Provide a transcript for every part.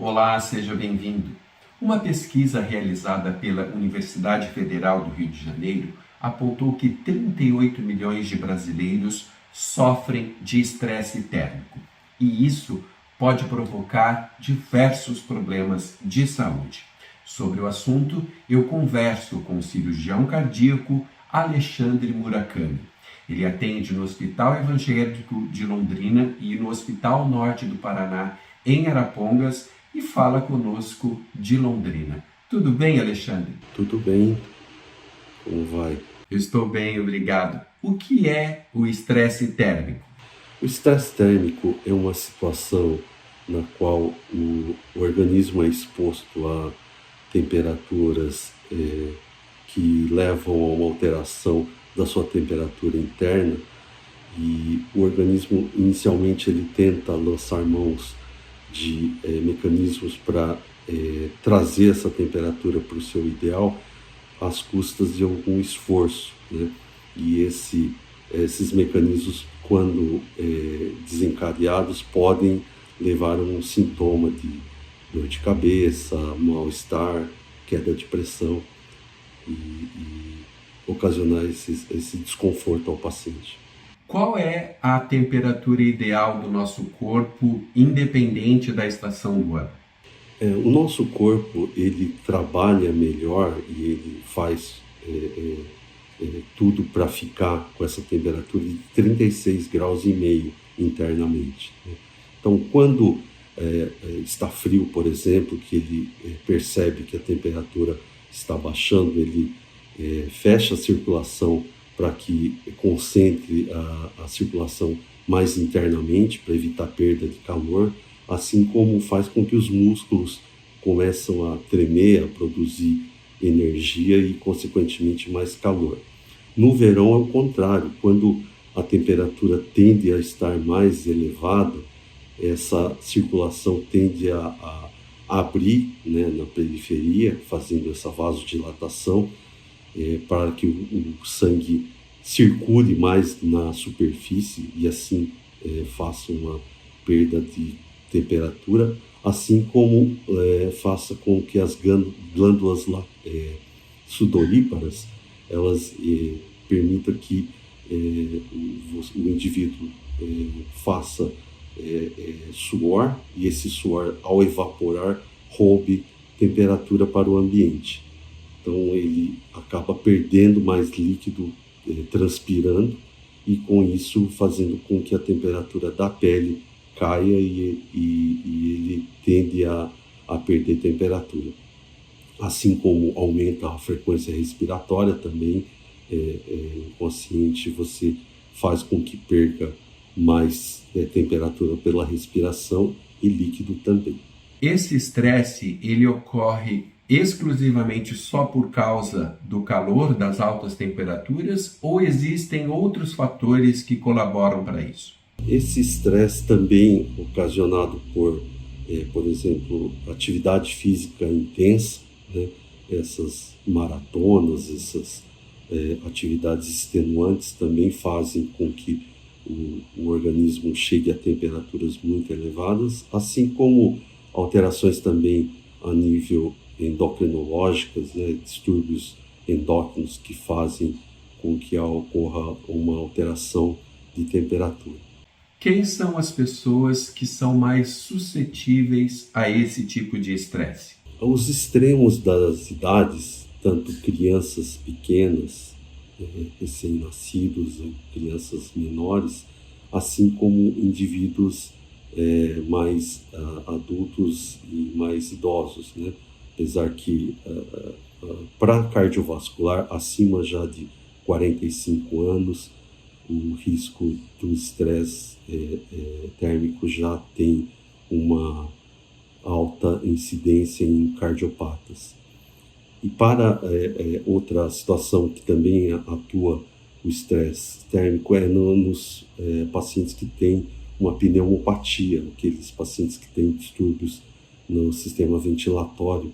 Olá, seja bem-vindo. Uma pesquisa realizada pela Universidade Federal do Rio de Janeiro apontou que 38 milhões de brasileiros sofrem de estresse térmico. E isso pode provocar diversos problemas de saúde. Sobre o assunto, eu converso com o cirurgião cardíaco Alexandre Murakami. Ele atende no Hospital Evangélico de Londrina e no Hospital Norte do Paraná, em Arapongas, e fala conosco de Londrina. Tudo bem, Alexandre? Tudo bem. Como vai? Eu estou bem, obrigado. O que é o estresse térmico? O estresse térmico é uma situação na qual o organismo é exposto a temperaturas que levam a uma alteração da sua temperatura interna, e o organismo inicialmente ele tenta lançar mãos de mecanismos para trazer essa temperatura para o seu ideal às custas de algum esforço, né? E esses mecanismos, quando desencadeados, podem levar a um sintoma de dor de cabeça, mal-estar, queda de pressão e ocasionar esse desconforto ao paciente. Qual é a temperatura ideal do nosso corpo, independente da estação do ano? O nosso corpo ele trabalha melhor e ele faz tudo para ficar com essa temperatura de 36 graus e meio internamente, né? Então, quando está frio, por exemplo, que ele percebe que a temperatura está baixando, ele fecha a circulação para que concentre a circulação mais internamente, para evitar perda de calor, assim como faz com que os músculos começam a tremer, a produzir energia e, consequentemente, mais calor. No verão é o contrário, quando a temperatura tende a estar mais elevada, essa circulação tende a abrir, né, na periferia, fazendo essa vasodilatação, para que o sangue circule mais na superfície e assim faça uma perda de temperatura, assim como faça com que as glândulas sudoríparas elas permitam que o indivíduo faça suor, e esse suor, ao evaporar, roube temperatura para o ambiente. Então ele acaba perdendo mais líquido transpirando, e com isso fazendo com que a temperatura da pele caia e ele tende a perder temperatura. Assim como aumenta a frequência respiratória também, inconsciente você faz com que perca mais temperatura pela respiração e líquido também. Esse estresse, ele ocorre exclusivamente só por causa do calor, das altas temperaturas, ou existem outros fatores que colaboram para isso? Esse estresse também ocasionado por exemplo, atividade física intensa, né? Essas maratonas, essas atividades extenuantes também fazem com que o organismo chegue a temperaturas muito elevadas, assim como alterações também a nível endocrinológicas, né? Distúrbios endócrinos que fazem com que ocorra uma alteração de temperatura. Quem são as pessoas que são mais suscetíveis a esse tipo de estresse? Os extremos das idades, tanto crianças pequenas, recém-nascidos, crianças menores, assim como indivíduos mais adultos e mais idosos, né? Apesar que para cardiovascular, acima já de 45 anos, o risco do estresse térmico já tem uma alta incidência em cardiopatas. E para outra situação que também atua o estresse térmico é nos pacientes que têm uma pneumopatia, aqueles pacientes que têm distúrbios no sistema ventilatório,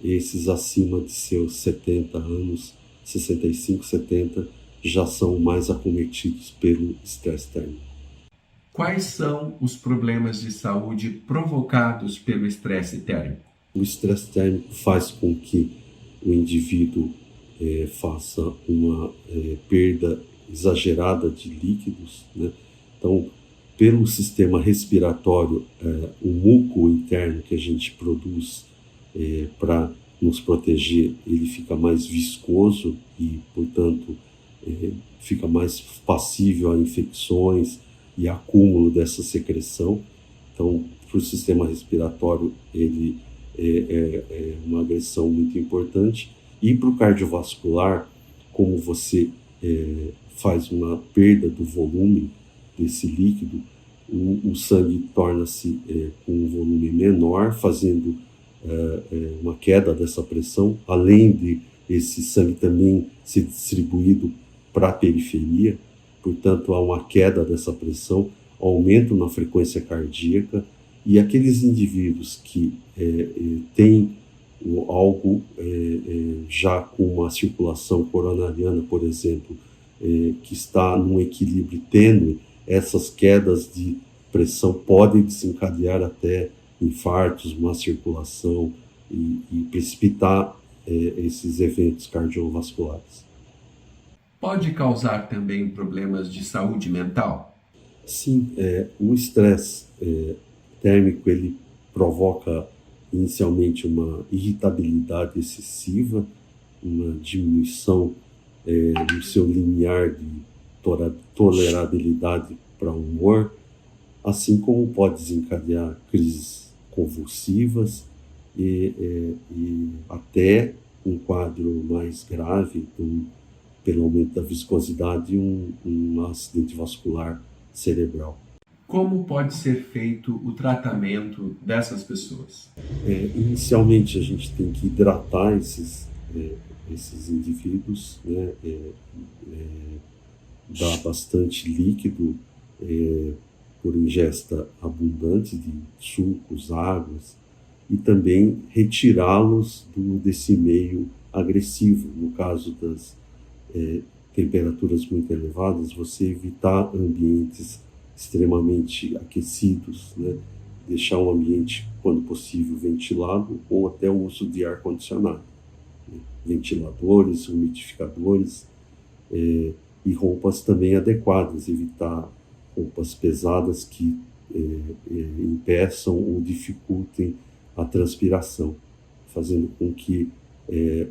esses acima de seus 70 anos, 65, 70, já são mais acometidos pelo estresse térmico. Quais são os problemas de saúde provocados pelo estresse térmico? O estresse térmico faz com que o indivíduo faça uma perda exagerada de líquidos, né? Então, pelo sistema respiratório, o muco interno que a gente produz para nos proteger, ele fica mais viscoso e, portanto, fica mais passível a infecções e acúmulo dessa secreção. Então, para o sistema respiratório, ele é uma agressão muito importante. E para o cardiovascular, como você faz uma perda do volume desse líquido, o sangue torna-se com um volume menor, fazendo uma queda dessa pressão, além de esse sangue também ser distribuído para a periferia, portanto há uma queda dessa pressão, aumento na frequência cardíaca, e aqueles indivíduos que têm algo já com uma circulação coronariana, por exemplo, que está num equilíbrio tênue, essas quedas de pressão podem desencadear até infartos, má circulação e precipitar esses eventos cardiovasculares. Pode causar também problemas de saúde mental? Sim, o estresse térmico ele provoca inicialmente uma irritabilidade excessiva, uma diminuição no seu limiar de tolerabilidade para o humor, assim como pode desencadear crises convulsivas e até um quadro mais grave, pelo aumento da viscosidade e um acidente vascular cerebral. Como pode ser feito o tratamento dessas pessoas? Inicialmente a gente tem que hidratar esses indivíduos, né? Dar bastante líquido por ingesta abundante de sucos, águas, e também retirá-los desse meio agressivo. No caso das temperaturas muito elevadas, você evitar ambientes extremamente aquecidos, né? Deixar o ambiente, quando possível, ventilado, ou até o uso de ar-condicionado, né? Ventiladores, umidificadores e roupas também adequadas, evitar roupas pesadas que impeçam ou dificultem a transpiração, fazendo com que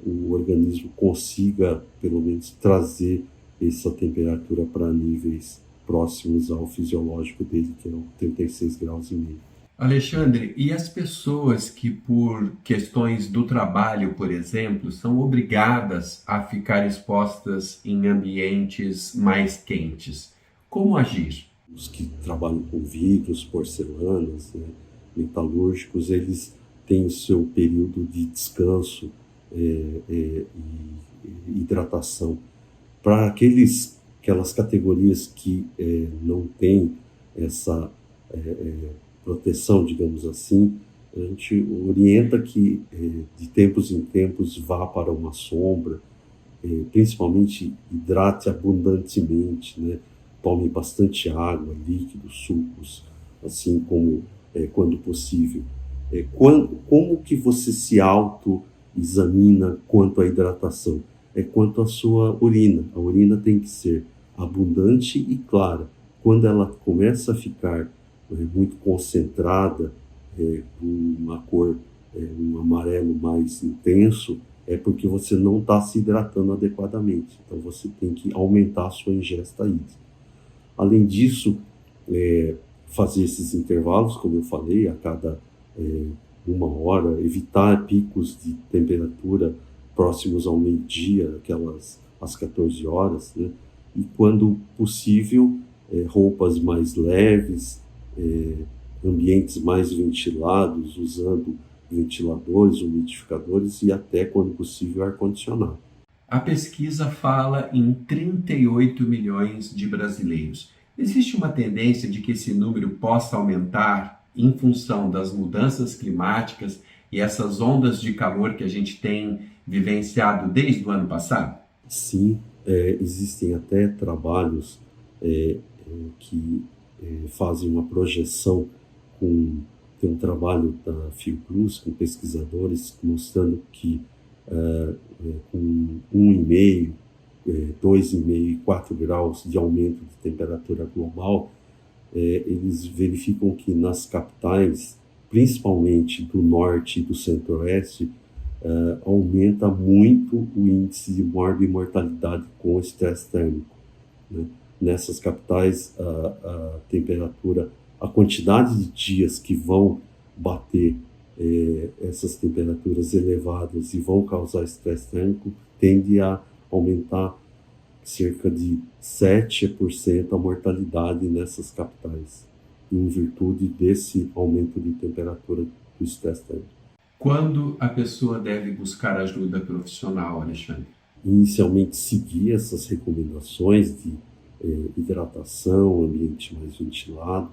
o organismo consiga, pelo menos, trazer essa temperatura para níveis próximos ao fisiológico dele, que é o 36 graus e meio. Alexandre, e as pessoas que por questões do trabalho, por exemplo, são obrigadas a ficar expostas em ambientes mais quentes? Como agir? Os que trabalham com vidros, porcelanas, né, metalúrgicos, eles têm o seu período de descanso e hidratação. Para aquelas categorias que não têm essa proteção, digamos assim, a gente orienta que de tempos em tempos vá para uma sombra, principalmente hidrate abundantemente, né? Tome bastante água, líquidos, sucos, assim como quando possível. Como que você se auto-examina quanto à hidratação? Quanto à sua urina. A urina tem que ser abundante e clara. Quando ela começa a ficar muito concentrada, com uma cor, um amarelo mais intenso, é porque você não está se hidratando adequadamente. Então você tem que aumentar a sua ingesta hídrica. Além disso, fazer esses intervalos, como eu falei, a cada 1 hora, evitar picos de temperatura próximos ao meio-dia, às 14 horas, né? E quando possível, roupas mais leves, ambientes mais ventilados, usando ventiladores, umidificadores e até, quando possível, ar-condicionado. A pesquisa fala em 38 milhões de brasileiros. Existe uma tendência de que esse número possa aumentar em função das mudanças climáticas e essas ondas de calor que a gente tem vivenciado desde o ano passado? Sim, existem até trabalhos que fazem uma projeção tem um trabalho da Fiocruz com pesquisadores mostrando que com 1,5, 2,5 e 4 graus de aumento de temperatura global, eles verificam que nas capitais, principalmente do norte e do centro-oeste, aumenta muito o índice de morbimortalidade com estresse térmico, né? Nessas capitais, a temperatura, a quantidade de dias que vão bater essas temperaturas elevadas e vão causar estresse térmico tende a aumentar cerca de 7% a mortalidade nessas capitais, em virtude desse aumento de temperatura do estresse térmico. Quando a pessoa deve buscar ajuda profissional, Alexandre? Inicialmente seguir essas recomendações de hidratação, ambiente mais ventilado,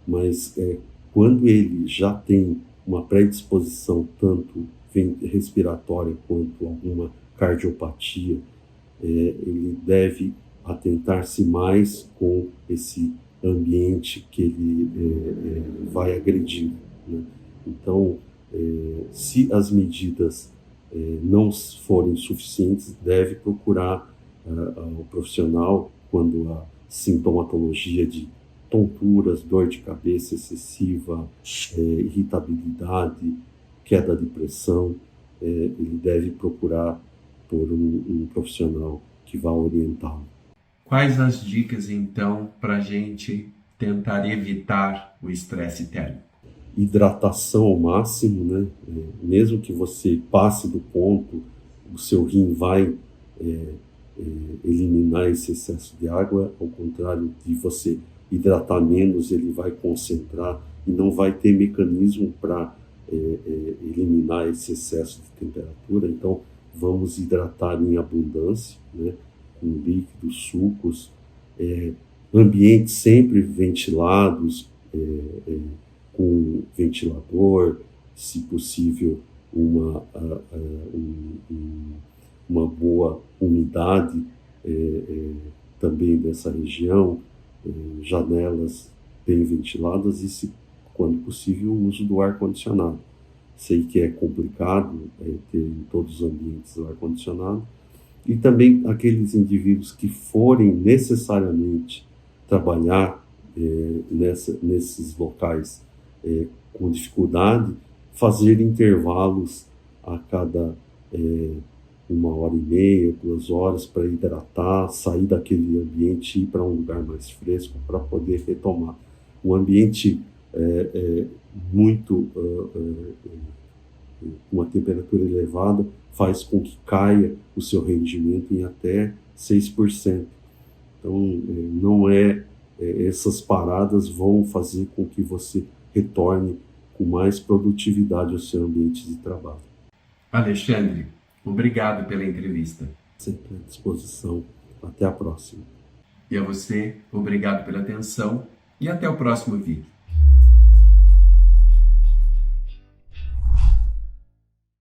mas quando ele já tem uma predisposição tanto respiratória quanto alguma cardiopatia, ele deve atentar-se mais com esse ambiente que ele vai agredir, né? Então, se as medidas não forem suficientes, deve procurar o profissional quando a sintomatologia de tonturas, dor de cabeça excessiva, irritabilidade, queda de pressão, ele deve procurar por um profissional que vá orientá-lo. Quais as dicas, então, para a gente tentar evitar o estresse térmico? Hidratação ao máximo, né? Mesmo que você passe do ponto, o seu rim vai eliminar esse excesso de água, ao contrário de você hidratar menos, ele vai concentrar e não vai ter mecanismo para eliminar esse excesso de temperatura. Então, vamos hidratar em abundância, né? Com líquidos, sucos, ambientes sempre ventilados, com ventilador, se possível uma boa umidade também dessa região, janelas bem ventiladas e, quando possível, o uso do ar-condicionado. Sei que é complicado ter em todos os ambientes o ar-condicionado, e também aqueles indivíduos que forem necessariamente trabalhar nesses locais com dificuldade, fazer intervalos a cada 1h30, 2 horas para hidratar, sair daquele ambiente e ir para um lugar mais fresco para poder retomar. Um ambiente muito uma temperatura elevada faz com que caia o seu rendimento em até 6%. Então, essas paradas vão fazer com que você retorne com mais produtividade ao seu ambiente de trabalho. Alexandre, obrigado pela entrevista. Sempre à disposição. Até a próxima. E a você, obrigado pela atenção e até o próximo vídeo.